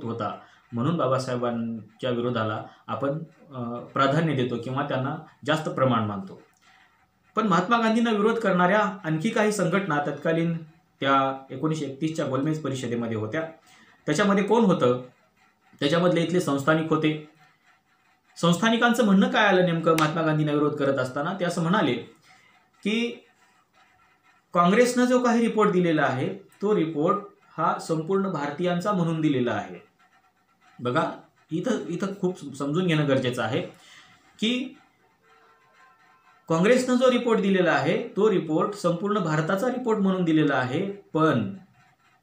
होता, म्हणून बाबासाहेबांच्या विरोधाला आपण प्राधान्य देतो किंवा त्यांना जास्त प्रमाण मानतो. पण महात्मा गांधींना विरोध करणाऱ्या आणखी काही संघटना तत्कालीन त्या 1931च्या गोलमेज परिषदेमध्ये होत्या. त्याच्यामध्ये कोण होतं? त्याच्यामधले इथले संस्थानिक होते. संस्थानिकांचं म्हणणं काय आलं नेमकं महात्मा गांधींना विरोध करत असताना? ते असं म्हणाले की काँग्रेसनं जो काही रिपोर्ट दिलेला आहे तो रिपोर्ट हा संपूर्ण भारतीयांचा म्हणून दिलेला आहे. बघा, इथं खूप समजून घेणं गरजेचं आहे की काँग्रेसनं जो रिपोर्ट दिलेला आहे तो रिपोर्ट संपूर्ण भारताचा रिपोर्ट म्हणून दिलेला आहे, पण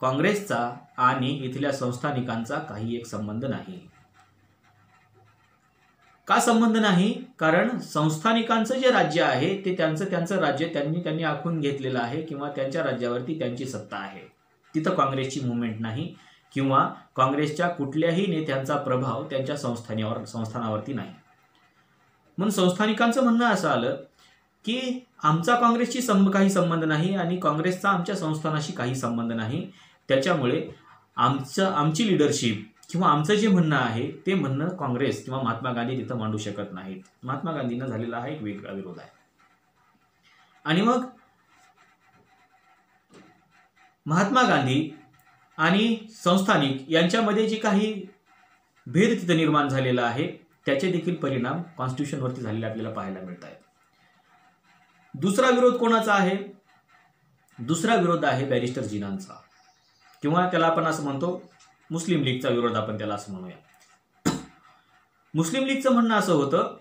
काँग्रेसचा आणि इथल्या संस्थानिकांचा काही एक संबंध नाही. का संबंध नाही? कारण संस्थानिकांचं जे राज्य आहे ते त्यांचं राज्य त्यांनी आखून घेतलेलं आहे किंवा त्यांच्या राज्यावरती त्यांची सत्ता आहे. तिथं काँग्रेसची मुवमेंट नाही किंवा काँग्रेसच्या कुठल्याही नेत्यांचा प्रभाव त्यांच्या संस्थानावरती नाही. म्हणून संस्थानिकांचं म्हणणं असं आलं की आमचा काँग्रेसशी काही संबंध नाही आणि काँग्रेसचा आमच्या संस्थानाशी काही संबंध नाही, त्याच्यामुळे आमची लिडरशिप किंवा आमचं जे म्हणणं आहे ते म्हणणं काँग्रेस किंवा महात्मा गांधी तिथं मांडू शकत नाहीत. महात्मा गांधींना झालेला हा एक वेगळा विरोध आहे. आणि मग महात्मा गांधी आणि संस्थानिक यांच्यामध्ये जे काही भेद तिथं निर्माण झालेला आहे त्याचे देखील परिणाम कॉन्स्टिट्यूशनवरती झालेले आपल्याला पाहायला मिळत आहेत. दुसरा विरोध कोणाचा आहे? दुसरा विरोध आहे बॅरिस्टर जिनांचा, किंवा त्याला आपण असं म्हणतो मुस्लिम लीगचा विरोध, आपण त्याला असं म्हणूया. मुस्लिम लीगचं म्हणणं असं होतं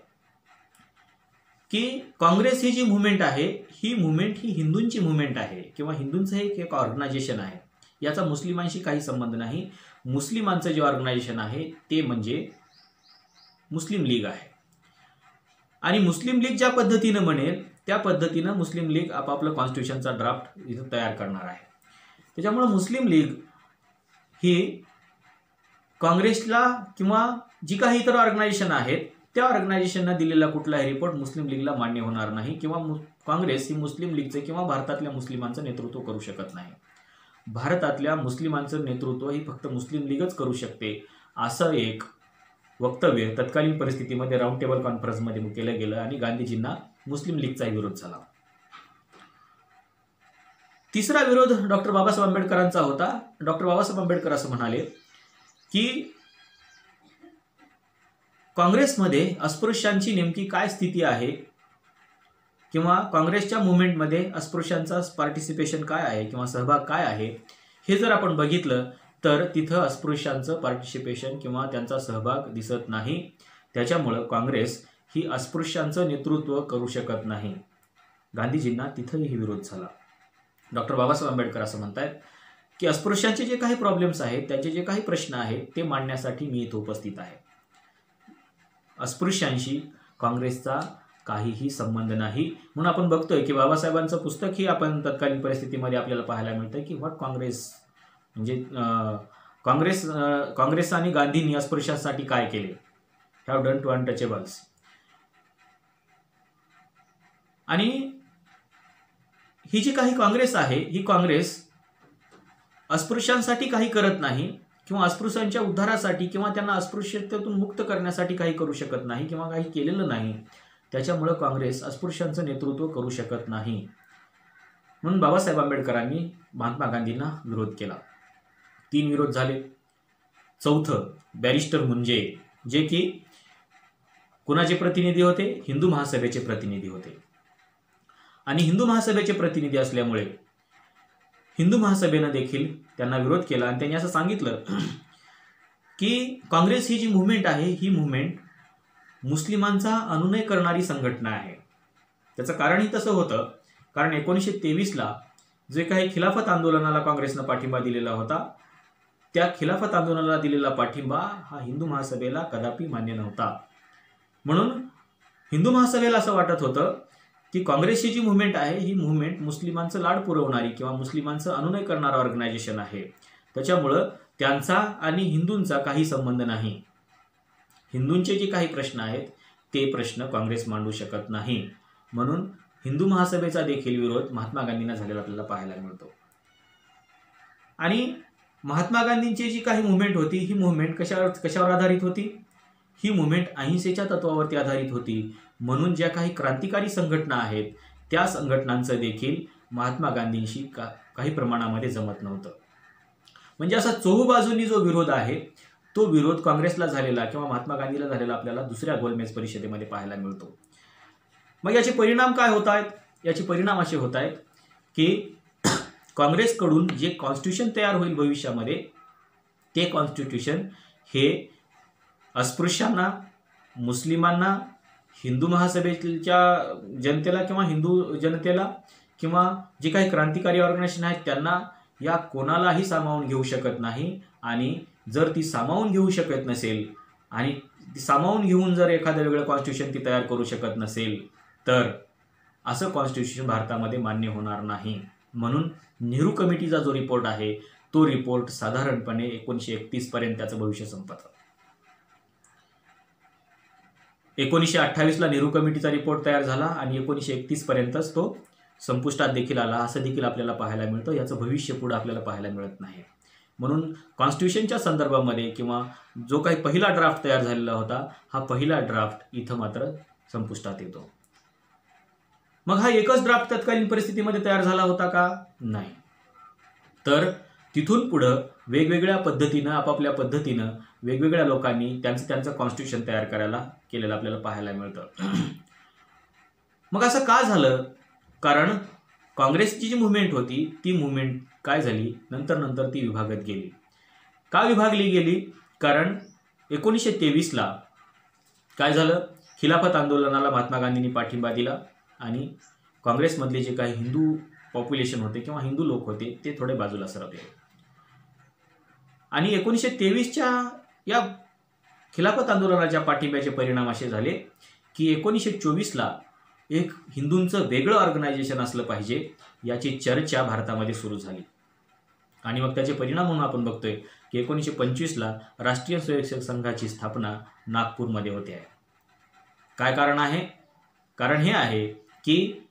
की काँग्रेस ही जी मुवमेंट आहे ही मुवमेंट ही हिंदूंची मुवमेंट आहे किंवा हिंदूंचं एक ऑर्गनायझेशन आहे, याचा मुस्लिमांशी काही संबंध नाही. मुस्लिमांचं जे ऑर्गनायझेशन आहे ते म्हणजे मुस्लिम लीग आहे आणि मुस्लिम लीग ज्या पद्धतीनं म्हणेल त्या पद्धतीनं मुस्लिम लीग आपापलं कॉन्स्टिट्यूशनचा ड्राफ्ट इथं तयार करणार आहे. त्याच्यामुळे मुस्लिम लीग ही काँग्रेसला किंवा जी काही इतर ऑर्गनायझेशन आहेत त्या ऑर्गनायझेशनना दिलेला कुठलाही रिपोर्ट मुस्लिम लीगला मान्य होणार नाही किंवा काँग्रेस ही मुस्लिम लीगचं किंवा भारतातल्या मुस्लिमांचं नेतृत्व करू शकत नाही. भारतातल्या मुस्लिमांचं नेतृत्व ही फक्त मुस्लिम लीगच करू शकते, असं एक वक्तव्य तत्कालीन परिस्थितीमध्ये राऊंड टेबल कॉन्फरन्समध्ये केलं गेलं आणि गांधीजींना मुस्लिम लीगचा विरोध झाला. तिसरा विरोध डॉक्टर बाबासाहेब आंबेडकरांचा होता. डॉक्टर बाबासाहेब आंबेडकर असं म्हणाले की काँग्रेसमध्ये अस्पृश्यांची नेमकी काय स्थिती आहे किंवा काँग्रेसच्या मुवमेंटमध्ये अस्पृश्यांचा पार्टिसिपेशन काय आहे किंवा सहभाग काय आहे हे जर आपण बघितलं तर तिथं अस्पृश्यांचं पार्टिसिपेशन किंवा त्यांचा सहभाग दिसत नाही. त्याच्यामुळं काँग्रेस ही अस्पृश्यांचं नेतृत्व करू शकत नाही. गांधीजींना तिथंही विरोध झाला. डॉक्टर बाबासाहेब आंबेडकर असं म्हणतात की अस्पृश्यांचे जे काही प्रॉब्लेम्स आहेत, त्याचे जे काही प्रश्न आहेत ते मांडण्यासाठी मी इथं उपस्थित आहे. अस्पृश्यांशी काँग्रेसचा काहीही संबंध नाही. म्हणून आपण बघतोय की बाबासाहेबांचं पुस्तकही आपण तत्कालीन परिस्थितीमध्ये आपल्याला पाहायला मिळतं की व्हॉट काँग्रेस, म्हणजे काँग्रेस आणि गांधींनी अस्पृश्यांसाठी काय केले, हॅव डन टू अनटचेबल्स. आणि ही जी काही काँग्रेस आहे ही काँग्रेस अस्पृश्यांसाठी काही करत नाही किंवा अस्पृश्यांच्या उद्धारासाठी किंवा त्यांना अस्पृश्यतेतून मुक्त करण्यासाठी काही करू शकत नाही किंवा काही केलेलं नाही. त्याच्यामुळं काँग्रेस अस्पृश्यांचं नेतृत्व करू शकत नाही. म्हणून बाबासाहेब आंबेडकरांनी महात्मा गांधींना विरोध केला. 3 विरोध झाले. चौथं बॅरिस्टर मुंजे, जे की कुणाचे प्रतिनिधी होते? हिंदू महासभेचे प्रतिनिधी होते. आणि हिंदू महासभेचे प्रतिनिधी असल्यामुळे हिंदू महासभेनं देखील त्यांना विरोध केला आणि त्यांनी असं सांगितलं की काँग्रेस ही जी मुवमेंट आहे ही मुवमेंट मुस्लिमांचा अनुनय करणारी संघटना आहे. त्याचं कारणही तसं होतं कारण 1923ला जे काही खिलाफत आंदोलनाला काँग्रेसनं पाठिंबा दिलेला होता त्या खिलाफत आंदोलनाला दिलेला पाठिंबा हा हिंदू महासभेला कदापि मान्य नव्हता. म्हणून हिंदू महासभेला असं वाटत होतं की काँग्रेसची जी मुवमेंट आहे ही मुवमेंट मुस्लिमांचं लाड पुरवणारी किंवा मुस्लिमांचं अनुनय करणारं ऑर्गनायझेशन आहे. त्याच्यामुळं त्यांचा आणि हिंदूंचा काही संबंध नाही. हिंदूंचे जे काही प्रश्न आहेत ते प्रश्न काँग्रेस मांडू शकत नाही. म्हणून हिंदू महासभेचा देखील विरोध महात्मा गांधींना झालेला आपल्याला पाहायला मिळतो. आणि महात्मा गांधींची जी काही मुवमेंट होती ही मुवमेंट कशावर आधारित होती? ही मुवमेंट अहिंसेच्या तत्वावरती आधारित होती. म्हणून ज्या काही क्रांतिकारी संघटना आहेत त्या संघटनांचं देखील महात्मा गांधींशी काही प्रमाणामध्ये जमत नव्हतं. म्हणजे असा चोहूबाजूंनी जो विरोध आहे तो विरोध काँग्रेसला झालेला किंवा महात्मा गांधीला झालेला आपल्याला दुसऱ्या गोलमेज परिषदेमध्ये पाहायला मिळतो. मग याचे परिणाम काय होत आहेत? याचे परिणाम असे होत आहेत की काँग्रेसकडून जे कॉन्स्टिट्यूशन तयार होईल भविष्यामध्ये ते कॉन्स्टिट्यूशन हे अस्पृश्यांना, मुस्लिमांना, हिंदू महासभेच्या जनतेला किंवा हिंदू जनतेला किंवा जे काही क्रांतिकारी ऑर्गनायझेशन आहेत त्यांना या कोणालाही सामावून घेऊ शकत नाही. आणि जर ती सामावून घेऊ शकत नसेल आणि ती सामावून घेऊन जर एखादं वेगळं कॉन्स्टिट्यूशन ती तयार करू शकत नसेल तर असं कॉन्स्टिट्यूशन भारतामध्ये मान्य होणार नाही. म्हणून नेहरू कमिटीचा जो रिपोर्ट आहे तो रिपोर्ट साधारणपणे 1931 पर्यंत त्याचं भविष्य संपतं. 1928 ला नेहरू कमिटीचा रिपोर्ट तयार झाला आणि 1931 पर्यंतच तो संपुष्टात देखील आला असं देखील आपल्याला पाहायला मिळतं. याचं भविष्य पुढे आपल्याला पाहायला मिळत नाही. म्हणून कॉन्स्टिट्यूशनच्या संदर्भामध्ये किंवा जो काही पहिला ड्राफ्ट तयार झालेला होता हा पहिला ड्राफ्ट इथं मात्र संपुष्टात येतो. मग हा एकच ड्राफ्ट तत्कालीन परिस्थितीमध्ये तयार झाला होता का? नाही. तर तिथून पुढं वेगवेगळ्या पद्धतीनं आपापल्या पद्धतीनं वेगवेगळ्या लोकांनी त्यांचं कॉन्स्टिट्यूशन तयार करायला केलेलं आपल्याला पाहायला मिळतं. मग असं का झालं? कारण काँग्रेसची जी मुवमेंट होती ती मुवमेंट काय झाली नंतर ती विभागत गेली. का विभागली गेली? कारण 1923 ला काय झालं? खिलाफत आंदोलनाला महात्मा गांधींनी पाठिंबा दिला आणि काँग्रेसमधले जे काही हिंदू पॉप्युलेशन होते किंवा हिंदू लोक होते ते थोडे बाजूला सरकले. आणि 1923च्या या खिलाफत आंदोलनाच्या पाठिंब्याचे परिणाम असे झाले की 1924 ला एक हिंदूंचं वेगळं ऑर्गनायझेशन असलं पाहिजे याची चर्चा भारतामध्ये सुरू झाली. आणि मग त्याचे परिणाम म्हणून आपण बघतोय की 1925 ला राष्ट्रीय स्वयंसेवक संघाची स्थापना नागपूरमध्ये होते आहे. काय कारण आहे? कारण हे आहे की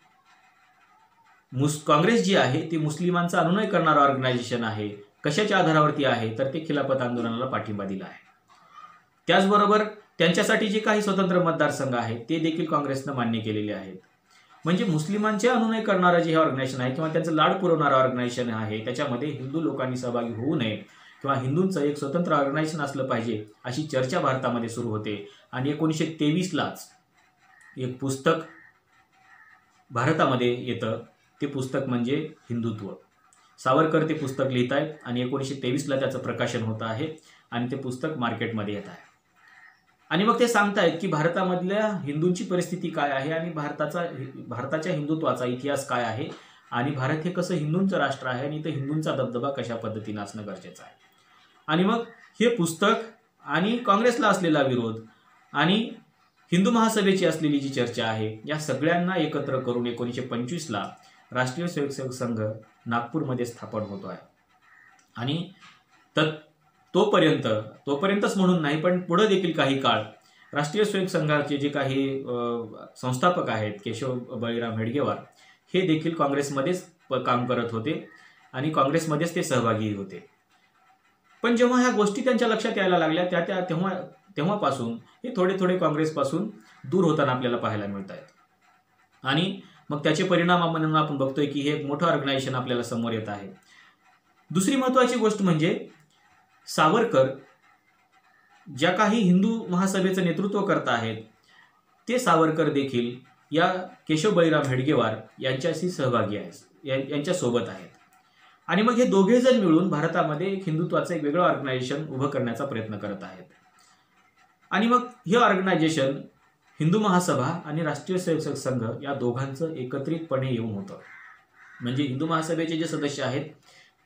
काँग्रेस जी आहे ती मुस्लिमांचा अनुनय करणारं ऑर्गनायझेशन आहे. कशाच्या आधारावरती आहे? तर ते खिलाफत आंदोलनाला पाठिंबा दिला आहे. त्याचबरोबर त्यांच्यासाठी जे काही स्वतंत्र मतदारसंघ आहेत ते देखील काँग्रेसनं मान्य केलेले आहेत. म्हणजे मुस्लिमांचे अनुनय करणारं जे ऑर्गनायझेशन आहे किंवा त्यांचं लाड पुरवणारं ऑर्गनायझेशन आहे त्याच्यामध्ये हिंदू लोकांनी सहभागी होऊ नये किंवा हिंदूंचं एक स्वतंत्र ऑर्गनायझेशन असलं पाहिजे अशी चर्चा भारतामध्ये सुरू होते. आणि 1923 लाच एक पुस्तक भारतामध्ये येतं. ते पुस्तक म्हणजे हिंदुत्व. सावरकर ते पुस्तक लिहित आहेत आणि 1923 ला त्याचं प्रकाशन होतं आहे आणि ते पुस्तक मार्केटमध्ये येत आहे. आणि मग ते सांगतायत की भारतामधल्या हिंदूंची परिस्थिती काय आहे आणि भारताच्या हिंदुत्वाचा इतिहास काय आहे आणि भारत हे कसं हिंदूंचं राष्ट्र आहे आणि इथं हिंदूंचा दबदबा कशा पद्धतीनं असणं गरजेचं आहे. आणि मग हे पुस्तक आणि काँग्रेसला असलेला विरोध आणि हिंदू महासभेची असलेली जी चर्चा आहे या सगळ्यांना एकत्र करून 1925 ला राष्ट्रीय स्वयंसेवक संघ नागपूरमध्ये स्थापन होतो आहे. आणि तोपर्यंतच म्हणून नाही पण पुढे देखील काही काळ राष्ट्रीय स्वयंसेवक संघाचे जे काही संस्थापक आहेत केशव बळीराम हेडगेवार हे देखील काँग्रेसमध्येच काम करत होते आणि काँग्रेसमध्येच ते सहभागी होते. पण जेव्हा ह्या गोष्टी त्यांच्या लक्षात यायला लागल्या तेव्हापासून हे थोडे काँग्रेसपासून दूर होताना आपल्याला पाहायला मिळत आहेत. आणि मग त्याचे परिणाम म्हणून आपण बघतोय की हे एक मोठं ऑर्गनायझेशन आपल्याला समोर येत आहे. दुसरी महत्त्वाची गोष्ट म्हणजे सावरकर ज्या काही हिंदू महासभेचं नेतृत्व करत आहेत ते सावरकर देखील या केशव बळीराम हेडगेवार यांच्याशी सहभागी आहेत, यांच्यासोबत आहेत. आणि मग हे दोघे जण मिळून भारतामध्ये एक हिंदुत्वाचं एक वेगळं ऑर्गनायझेशन उभं करण्याचा प्रयत्न करत आहेत. आणि मग हे ऑर्गनायझेशन हिंदू महासभा आणि राष्ट्रीय स्वयंसेवक संघ या दोघांचं एकत्रितपणे येऊन होतं. म्हणजे हिंदू महासभेचे जे सदस्य आहेत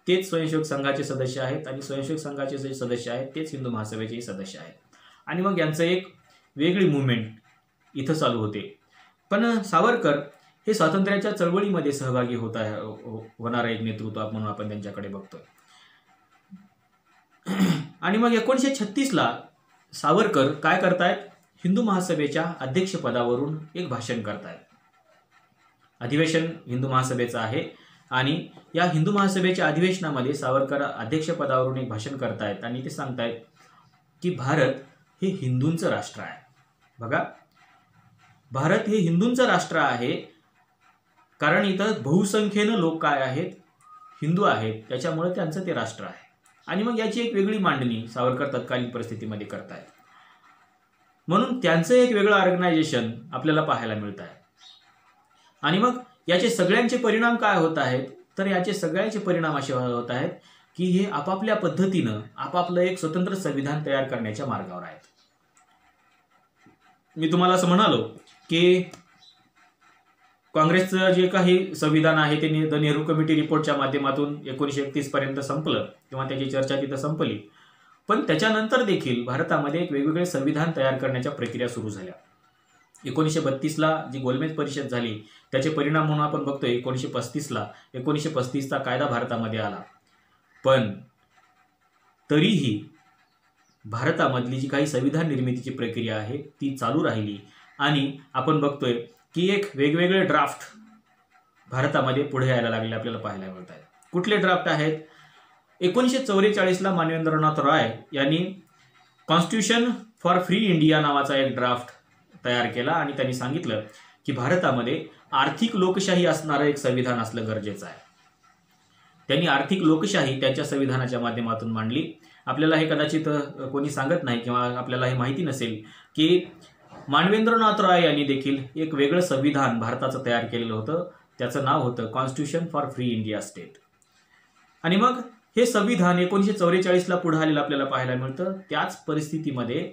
तेच स्वयंसेवक संघाचे सदस्य आहेत आणि स्वयंसेवक संघाचे जे सदस्य आहेत तेच हिंदू महासभेचेही सदस्य आहेत. आणि मग यांचं एक वेगळी मुवमेंट इथं चालू होते. पण सावरकर हे स्वातंत्र्याच्या चळवळीमध्ये सहभागी होणारं एक नेतृत्व म्हणून आपण त्यांच्याकडे बघतोय. आणि मग 1936 ला सावरकर काय करतायत? हिंदू महासभेच्या अध्यक्षपदावरून एक भाषण करतायत. अधिवेशन हिंदू महासभेचं आहे आणि या हिंदू महासभेच्या अधिवेशनामध्ये सावरकर अध्यक्षपदावरून एक भाषण करतायत आणि ते सांगतायत की भारत हे हिंदूंचं राष्ट्र आहे. बघा, भारत हे हिंदूंचं राष्ट्र आहे, कारण इथं बहुसंख्येनं लोक काय आहेत, हिंदू आहेत, त्याच्यामुळे त्यांचं ते राष्ट्र आहे. आणि मग याची एक वेगळी मांडणी सावरकर तत्कालीन परिस्थितीमध्ये करतायत. म्हणून त्यांचं एक वेगळं ऑर्गनायझेशन आपल्याला पाहायला मिळत आहे. आणि मग याचे सगळ्यांचे परिणाम काय होत आहेत, तर याचे सगळ्यांचे परिणाम असे होत आहेत की हे आपापल्या पद्धतीनं आपापलं एक स्वतंत्र संविधान तयार करण्याच्या मार्गावर आहेत. मी तुम्हाला असं म्हणालो की काँग्रेसचं जे काही संविधान आहे ते द नेहरू कमिटी रिपोर्टच्या माध्यमातून 1931 पर्यंत संपलं किंवा त्याची चर्चा तिथं संपली. पण त्याच्यानंतर देखील भारतामध्ये एक वेगवेगळे संविधान तयार करण्याच्या प्रक्रिया सुरू झाल्या. 1932ला जी गोलमेज परिषद झाली त्याचे परिणाम म्हणून आपण बघतोय 1935चा कायदा भारतामध्ये आला. पण तरीही भारतामधली जी काही संविधान निर्मितीची प्रक्रिया आहे ती चालू राहिली आणि आपण बघतोय की एक वेगवेगळे ड्राफ्ट भारतामध्ये पुढे यायला लागले आपल्याला पाहायला मिळत आहेत. कुठले ड्राफ्ट आहेत? 1944ला मानवेंद्रनाथ रॉय यांनी कॉन्स्टिट्यूशन फॉर फ्री इंडिया नावाचा एक ड्राफ्ट तयार केला आणि त्यांनी सांगितलं की भारतामध्ये आर्थिक लोकशाही असणारं एक संविधान असलं गरजेचं आहे. त्यांनी आर्थिक लोकशाही त्यांच्या संविधानाच्या माध्यमातून मांडली. आपल्याला हे कदाचित कोणी सांगत नाही किंवा आपल्याला हे माहिती नसेल की मानवेंद्रनाथ रॉय यांनी देखील एक वेगळं संविधान भारताचं तयार केलेलं होतं. त्याचं नाव होतं constitution for free India state. आणि मग हे संविधान 1944ला पुढे आलेलं आपल्याला पाहायला मिळतं. त्याच परिस्थितीमध्ये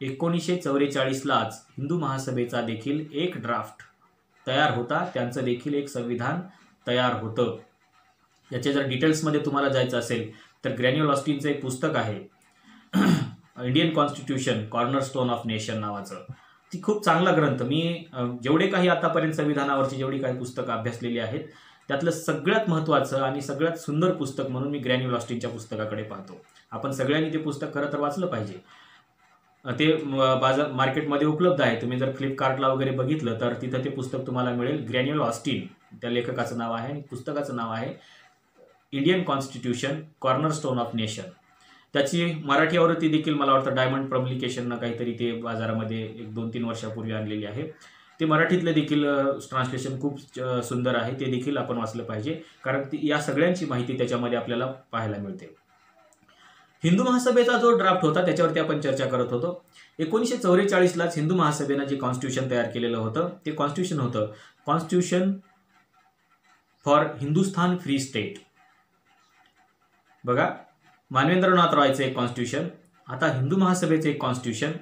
1944लाच हिंदू महासभेचा देखील एक ड्राफ्ट तयार होता. त्यांचं देखील एक संविधान तयार होतं. याचे जर डिटेल्समध्ये तुम्हाला जायचं असेल तर ग्रॅन्युअल ऑस्टिनचं एक पुस्तक आहे Indian constitution cornerstone of nation नावाचं. ती खूप चांगला ग्रंथ. मी जेवढे काही आतापर्यंत संविधानावरची जेवढी काही पुस्तकं अभ्यासलेली आहेत त्यातलं सगळ्यात महत्त्वाचं आणि सगळ्यात सुंदर पुस्तक म्हणून मी ग्रॅन्युअल ऑस्टिनच्या पुस्तकाकडे पाहतो. आपण सगळ्यांनी ते पुस्तक खरं तर वाचलं पाहिजे. ते मार्केटमध्ये उपलब्ध आहे. तुम्ही जर फ्लिपकार्टला वगैरे बघितलं तर तिथं ते पुस्तक तुम्हाला मिळेल. ग्रॅन्युअल ऑस्टिन त्या लेखकाचं नाव आहे आणि पुस्तकाचं नाव आहे Indian constitution cornerstone of nation. त्याची मराठी आवृत्ती देखील मला वाटतं डायमंड पब्लिकेशननं काहीतरी ते बाजारामध्ये 1-2-3 वर्षापूर्वी आणलेली आहे. ते मराठीतलं देखील ट्रान्सलेशन खूप सुंदर आहे. ते देखील आपण वाचलं पाहिजे कारण या सगळ्यांची माहिती त्याच्यामध्ये आपल्याला पाहायला मिळते. हिंदू महासभेचा जो ड्राफ्ट होता त्याच्यावरती आपण चर्चा करत होतो. 1944लाच हिंदू महासभेनं जे कॉन्स्टिट्यूशन तयार केलेलं होतं ते कॉन्स्टिट्यूशन होतं constitution for Hindustan free state. बघा, मानवेंद्रनाथ रॉयचं एक कॉन्स्टिट्यूशन, आता हिंदू महासभेचं एक कॉन्स्टिट्यूशन.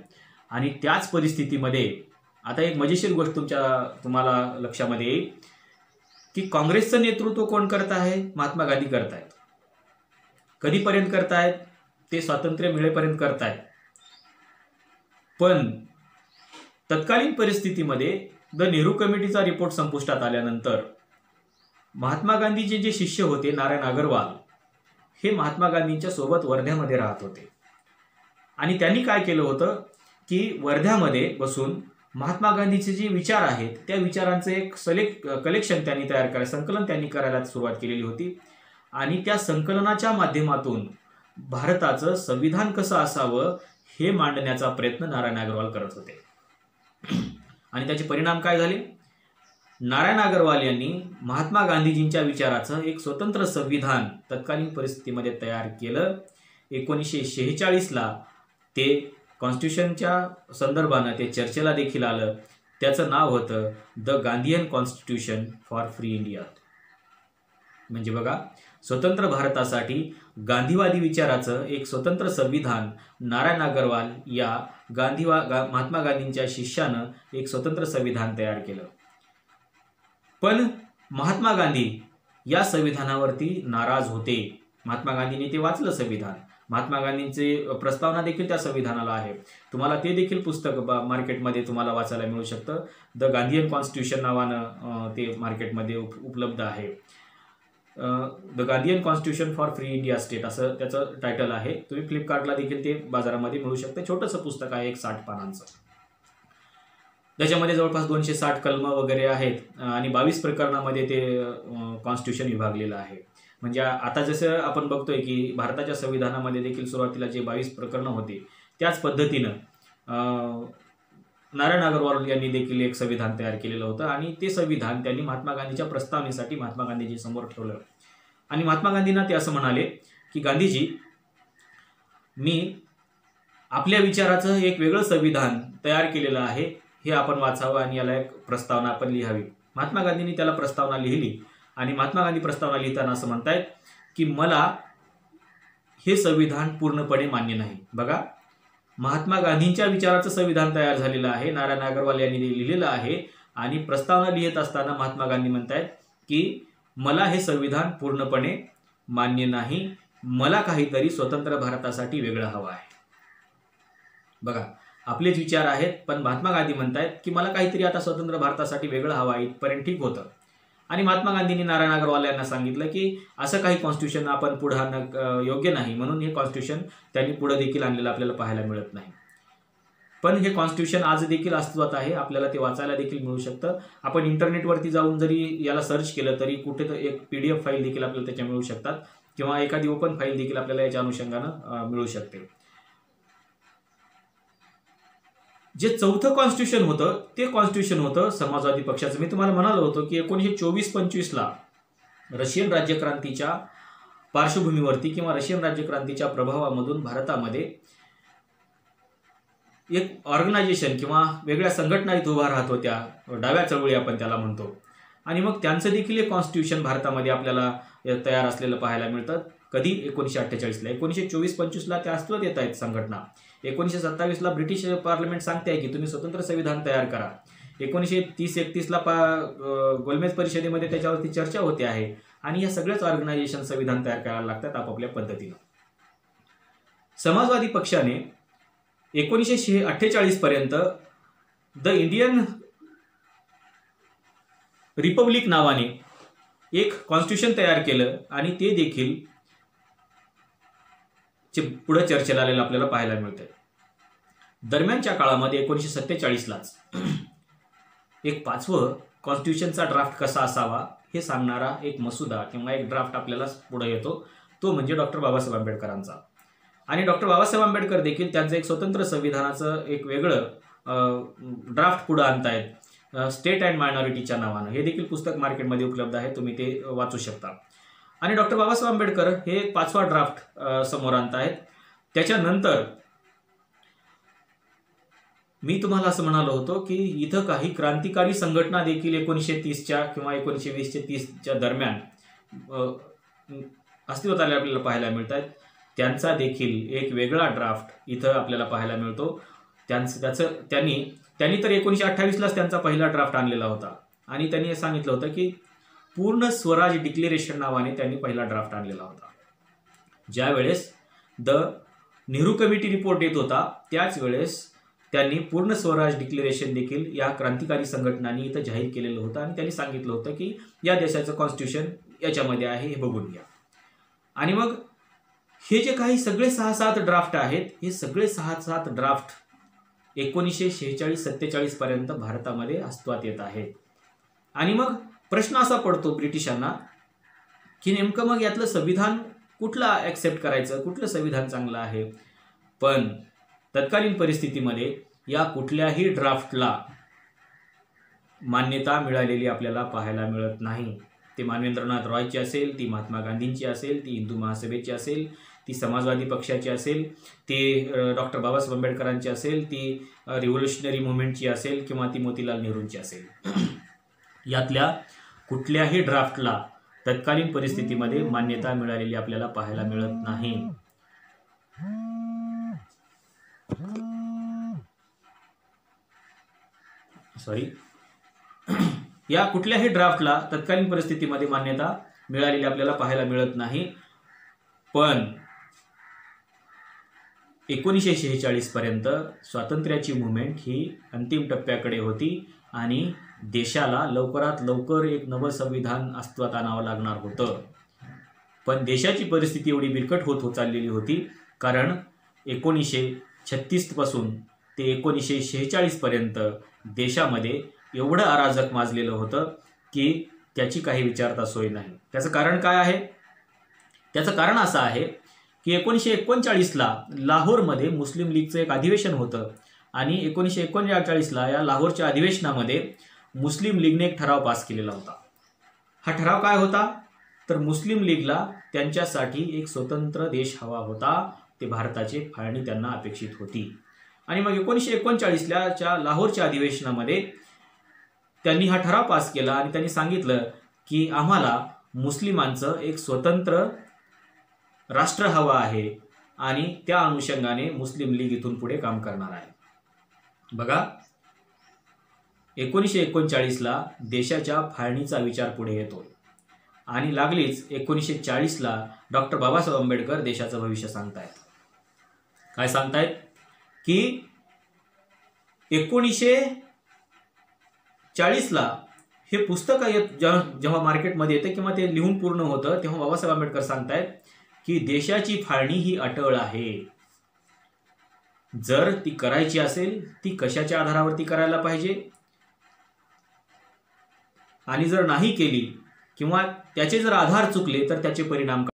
आणि त्याच परिस्थितीमध्ये आता एक मजेशीर गोष्ट तुम्हाला लक्षामध्ये येईल की काँग्रेसचं नेतृत्व कोण करत आहे? महात्मा गांधी करतायत. कधीपर्यंत करतायत? ते स्वातंत्र्य मिळेपर्यंत करतायत. पण तत्कालीन परिस्थितीमध्ये द नेहरू कमिटीचा रिपोर्ट संपुष्टात आल्यानंतर महात्मा गांधीचे जे शिष्य होते नारायण अग्रवाल हे महात्मा गांधींच्या सोबत वर्ध्यामध्ये राहत होते. आणि त्यांनी काय केलं होतं की वर्ध्यामध्ये बसून महात्मा गांधीचे जे विचार आहेत त्या विचारांचं एक कलेक्शन त्यांनी तयार करायला, संकलन त्यांनी करायला सुरुवात केलेली होती. आणि त्या संकलनाच्या माध्यमातून भारताचं संविधान कसं असावं हे मांडण्याचा प्रयत्न नारायण अग्रवाल करत होते. आणि त्याचे परिणाम काय झाले? नारायण अग्रवाल यांनी महात्मा गांधीजींच्या विचाराचं एक स्वतंत्र संविधान तत्कालीन परिस्थितीमध्ये तयार केलं. 1946ला ते कॉन्स्टिट्यूशनच्या संदर्भानं ते चर्चेला देखील आलं. त्याचं नाव होतं the Gandhian constitution for free India. म्हणजे बघा, स्वतंत्र भारतासाठी गांधीवादी विचाराचं एक स्वतंत्र संविधान नारायण अग्रवाल या महात्मा गांधींच्या शिष्यानं एक स्वतंत्र संविधान तयार केलं. पण महात्मा गांधी या संविधानावरती नाराज होते. महात्मा गांधींनी ते वाचलं संविधान. महात्मा गांधींचे प्रस्तावना देखील त्या संविधानाला आहे. तुम्हाला ते देखील पुस्तक मार्केटमध्ये तुम्हाला वाचायला मिळू शकतं. द गांधीयन कॉन्स्टिट्यूशन नावानं ते मार्केटमध्ये उपलब्ध आहे. The Gandhian constitution for free India state असं त्याचं टायटल आहे. तुम्ही फ्लिपकार्टला देखील ते बाजारामध्ये मिळू शकतं. छोटंसं पुस्तक आहे, एक 60 पानांचं. त्याच्यामध्ये जवळपास 260 कलमं वगैरे आहेत आणि 22 प्रकरणामध्ये ते कॉन्स्टिट्यूशन विभागलेलं आहे. म्हणजे आता जसं आपण बघतोय की भारताच्या संविधानामध्ये देखील सुरुवातीला जे 22 प्रकरणं होते त्याच पद्धतीनं नारायण अग्रवाल यांनी देखील एक संविधान तयार केलेलं होतं आणि ते संविधान त्यांनी महात्मा गांधीच्या प्रस्तावनेसाठी महात्मा गांधीजी समोर ठेवलं आणि महात्मा गांधींना ते असं म्हणाले की गांधीजी, मी आपल्या विचाराचं एक वेगळं संविधान तयार केलेलं आहे, हे आपण वाचावं आणि याला एक प्रस्तावना आपण लिहावी. महात्मा गांधींनी त्याला प्रस्तावना लिहिली आणि महात्मा गांधी प्रस्तावना लिहिताना असं म्हणतायत की मला हे संविधान पूर्णपणे मान्य नाही. बघा, महात्मा गांधींच्या विचाराचं संविधान तयार झालेलं आहे, नारायण अग्रवाल यांनी लिहिलेलं आहे आणि प्रस्तावना लिहित असताना महात्मा गांधी म्हणतायत की मला हे संविधान पूर्णपणे मान्य नाही, मला काहीतरी स्वतंत्र भारतासाठी वेगळं हवं आहे. बघा, आपलेच विचार आहेत, पण महात्मा गांधी म्हणतायत की मला काहीतरी आता स्वतंत्र भारतासाठी वेगळं हवं आहे. इथपर्यंत ठीक होतं. आणि महात्मा गांधींनी नारायण अग्रवाल यांना सांगितलं की असं काही कॉन्स्टिट्यूशन आपण पुढे आणणं योग्य नाही, म्हणून हे कॉन्स्टिट्यूशन त्यांनी पुढे देखील आणलेलं आपल्याला पाहायला मिळत नाही. पण हे कॉन्स्टिट्यूशन आज देखील अस्तित्वात आहे, आपल्याला ते वाचायला देखील मिळू शकतं. आपण इंटरनेटवरती जाऊन जरी याला सर्च केलं तरी कुठे एक PDF फाईल देखील आपल्याला त्याच्या मिळू शकतात किंवा एखादी ओपन फाईल देखील आपल्याला याच्या अनुषंगानं मिळू शकते. जे चौथं कॉन्स्टिट्यूशन होतं ते कॉन्स्टिट्यूशन होतं समाजवादी पक्षाचं. मी तुम्हाला म्हणालो होतो की 1924-25ला रशियन राज्यक्रांतीच्या पार्श्वभूमीवरती किंवा रशियन राज्यक्रांतीच्या प्रभावामधून भारतामध्ये एक ऑर्गनायझेशन किंवा वेगळ्या संघटना इथं उभा राहत होत्या, डाव्या चळवळी आपण त्याला म्हणतो. आणि मग त्यांचं देखील एक कॉन्स्टिट्यूशन भारतामध्ये आपल्याला तयार असलेलं पाहायला मिळतं. कधी? 1948ला. 1924-25ला त्या अस्तित्वात येत आहेत संघटना. 1927ला ब्रिटिश पार्लमेंट सांगते आहे की तुम्ही स्वतंत्र संविधान तयार करा. 1930-31ला गोलमेज परिषदेमध्ये त्याच्यावरती चर्चा होते आहे आणि या सगळ्याच ऑर्गनायझेशन संविधान तयार करायला लागतात आपापल्या पद्धतीनं. समाजवादी पक्षाने 1948 पर्यंत द इंडियन रिपब्लिक नावाने एक कॉन्स्टिट्यूशन तयार केलं आणि ते देखील पुढे चर्चेला आलेलं आपल्याला पाहायला मिळतंय. दरम्यानच्या काळामध्ये 1947लाच एक 5वं कॉन्स्टिट्यूशनचा ड्राफ्ट कसा असावा हे सांगणारा एक मसुदा किंवा एक ड्राफ्ट आपल्याला पुढे येतो. तो म्हणजे डॉक्टर बाबासाहेब आंबेडकरांचा. आणि डॉक्टर बाबासाहेब आंबेडकर देखील त्यांचं एक स्वतंत्र संविधानाचं एक वेगळं ड्राफ्ट पुढे आणतायत, स्टेट अँड मायनॉरिटीच्या नावानं. हे देखील पुस्तक मार्केटमध्ये उपलब्ध आहे, तुम्ही ते वाचू शकता. आणि डॉक्टर बाबासाहेब आंबेडकर हे 5वा ड्राफ्ट समोर आणतायत. त्याच्यानंतर मी तुम्हाला असं म्हणालो होतो की इथं काही क्रांतिकारी संघटना देखील 1930च्या किंवा 1920-30च्या दरम्यान अस्तित्वात आलेल्या आपल्याला पाहायला मिळत आहेत. त्यांचा देखील एक वेगळा ड्राफ्ट इथं आपल्याला पाहायला मिळतो. त्यांनी तर 1928लाच त्यांचा पहिला ड्राफ्ट आणलेला होता आणि त्यांनी सांगितलं होतं की पूर्ण स्वराज डिक्लेरेशन नावाने त्यांनी पहिला ड्राफ्ट आणलेला होता. ज्या वेळेस द नेहरू कमिटी रिपोर्ट येत होता त्याच वेळेस त्यांनी पूर्ण स्वराज डिक्लेरेशन देखील या क्रांतिकारी संघटनांनी इथं जाहीर केलेलं होतं आणि त्यांनी सांगितलं होतं की या देशाचं कॉन्स्टिट्यूशन याच्यामध्ये आहे, हे बघून घ्या. आणि मग हे जे काही सगळे 6-7 ड्राफ्ट आहेत, हे सगळे 6-7 ड्राफ्ट 1946-47 पर्यंत भारतामध्ये अस्तित्वात येत आहेत. आणि मग प्रश्न असा पडतो ब्रिटिशांना की नेमकं मग यातलं संविधान कुठलं ॲक्सेप्ट करायचं, कुठलं संविधान चांगलं आहे. पण तत्कालीन परिस्थितीमध्ये या कुठल्याही ड्राफ्टला मान्यता मिळालेली आपल्याला पाहायला मिळत नाही. ते मानवेंद्रनाथ रॉयची असेल, ती महात्मा गांधींची असेल, ती हिंदू महासभेची असेल, ती समाजवादी पक्षाची असेल, ते डॉक्टर बाबासाहेब आंबेडकरांची असेल, ती रिव्होल्युशनरी मुवमेंटची असेल किंवा ती मोतीलाल नेहरूंची असेल. यातल्या कुठल्याही ड्राफ्टला तत्कालीन परिस्थितीमध्ये मान्यता मिळालेली आपल्याला पाहायला मिळत नाही. या कुठल्याही ड्राफ्टला तत्कालीन परिस्थितीमध्ये मान्यता मिळालेली आपल्याला पाहायला मिळत नाही. पण 1946 पर्यंत स्वातंत्र्याची मुवमेंट ही अंतिम टप्प्याकडे होती आणि देशाला लवकरात लवकर एक नवं संविधान अस्तित्वात आणावं लागणार होतं. पण देशाची परिस्थिती एवढी बिकट होत चाललेली होती कारण 1936 पासून ते 1946 पर्यंत देशामध्ये एवढं अराजक माजलेलं होतं की त्याची काही विचारता सोय नाही. त्याचं कारण काय आहे? त्याचं कारण असं आहे की 1939ला लाहोरमध्ये मुस्लिम लीगचं एक अधिवेशन होतं आणि 1939ला या लाहोरच्या अधिवेशनामध्ये मुस्लिम लीगने एक ठराव पास केलेला होता. हा ठराव काय होता? तर मुस्लिम लीगला त्यांच्यासाठी एक स्वतंत्र देश हवा होता. ते भारताची फाळणी त्यांना अपेक्षित होती. आणि मग 1939च्या लाहोरच्या अधिवेशनामध्ये त्यांनी हा ठराव पास केला आणि त्यांनी सांगितलं की आम्हाला मुस्लिमांचं एक स्वतंत्र राष्ट्र हवं आहे आणि त्या अनुषंगाने मुस्लिम लीग इथून पुढे काम करणार आहे. बघा, 1939ला देशाच्या फाळणीचा विचार पुढे येतो आणि लागलीच 1940ला डॉक्टर बाबासाहेब आंबेडकर देशाचं भविष्य सांगतायत. काय सांगतायत? की 1940ला हे पुस्तक जेव्हा मार्केटमध्ये येतं किंवा ते लिहून पूर्ण होतं तेव्हा बाबासाहेब आंबेडकर सांगतायत की देशाची फाळणी ही अटळ आहे. जर ती करायची असेल ती कशाच्या आधारावरती करायला पाहिजे आणि जर नाही केली किंवा त्याचे जर आधार चुकले तर त्याचे परिणाम